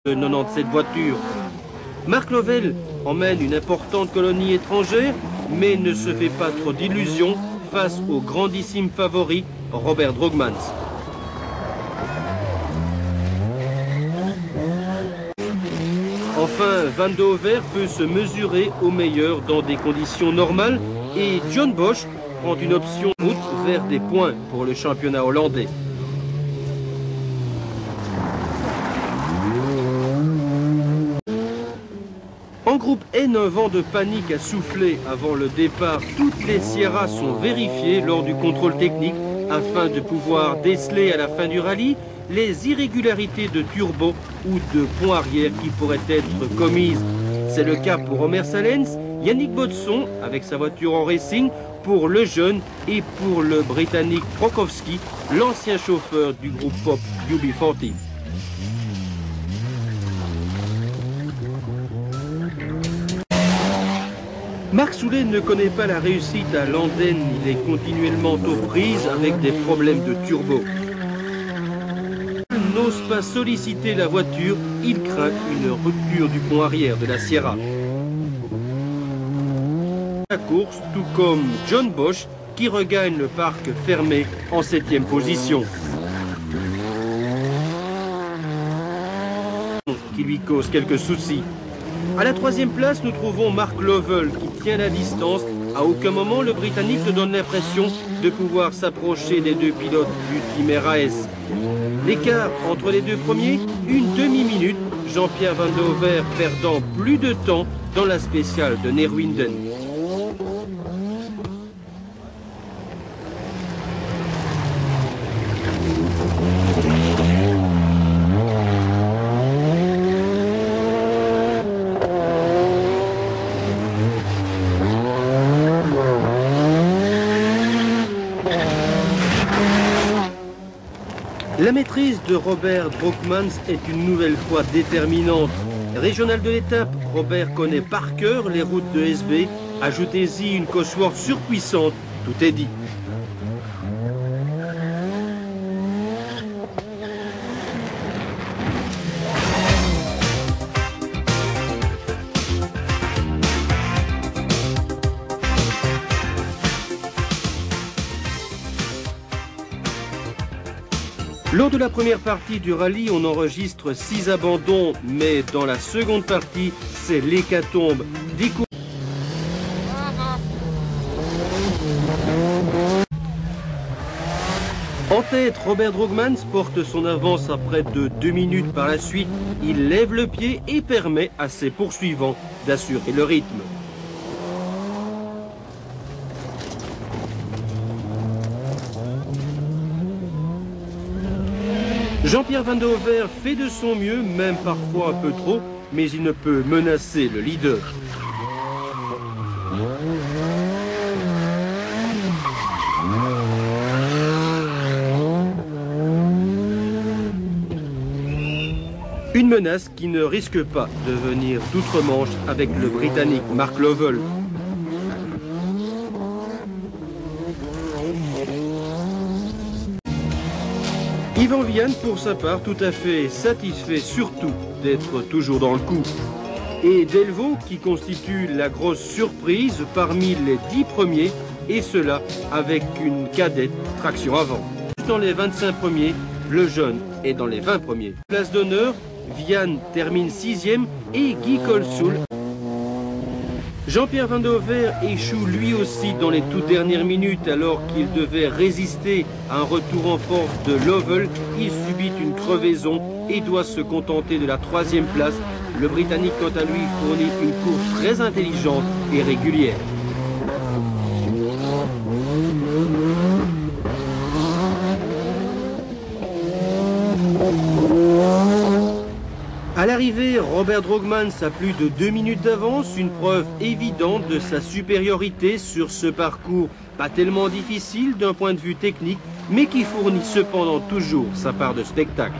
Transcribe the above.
de 97 voitures. Mark Lovell emmène une importante colonie étrangère, mais ne se fait pas trop d'illusions face au grandissime favori Robert Droogmans. Enfin, Van de Hover peut se mesurer au meilleur dans des conditions normales et John Bosch prend une option route vers des points pour le championnat hollandais. En groupe N, un vent de panique a soufflé avant le départ. Toutes les Sierras sont vérifiées lors du contrôle technique afin de pouvoir déceler à la fin du rallye les irrégularités de turbo ou de pont arrière qui pourraient être commises. C'est le cas pour Omer Salens, Yannick Bodson avec sa voiture en racing, pour le jeune et pour le Britannique Prokowski, l'ancien chauffeur du groupe pop UB40. Marc Soulé ne connaît pas la réussite à Landen, il est continuellement aux prises avec des problèmes de turbo. Il n'ose pas solliciter la voiture, il craint une rupture du pont arrière de la Sierra. La course, tout comme John Bosch, qui regagne le parc fermé en 7e position. Qui lui cause quelques soucis. À la 3e place, nous trouvons Mark Lovell qui tient la distance. À aucun moment, le Britannique ne donne l'impression de pouvoir s'approcher des deux pilotes du Team RAS. L'écart entre les deux premiers, une demi-minute, Jean-Pierre Van de Hover perdant plus de temps dans la spéciale de Neerwinden. La maîtrise de Robert Droogmans est une nouvelle fois déterminante. Régional de l'étape, Robert connaît par cœur les routes de SB. Ajoutez-y une Cosworth surpuissante, tout est dit. Lors de la première partie du rallye, on enregistre 6 abandons, mais dans la seconde partie, c'est l'hécatombe. En tête, Robert Droogmans porte son avance à près de 2 minutes par la suite. Il lève le pied et permet à ses poursuivants d'assurer le rythme. Jean-Pierre Van de Hover fait de son mieux, même parfois un peu trop, mais il ne peut menacer le leader. Une menace qui ne risque pas de venir d'outre-Manche avec le Britannique Mark Lovell. Yvan Vianne, pour sa part, tout à fait satisfait surtout d'être toujours dans le coup. Et Delvaux, qui constitue la grosse surprise parmi les 10 premiers, et cela avec une cadette traction avant. Dans les 25 premiers, le jeune est dans les 20 premiers. Place d'honneur, Vianne termine 6e et Guy Colsoul. Jean-Pierre Van de Hover échoue lui aussi dans les toutes dernières minutes alors qu'il devait résister à un retour en force de Lovell. Il subit une crevaison et doit se contenter de la 3e place. Le Britannique, quant à lui, fournit une course très intelligente et régulière. À l'arrivée, Robert Droogmans a plus de 2 minutes d'avance, une preuve évidente de sa supériorité sur ce parcours pas tellement difficile d'un point de vue technique, mais qui fournit cependant toujours sa part de spectacle.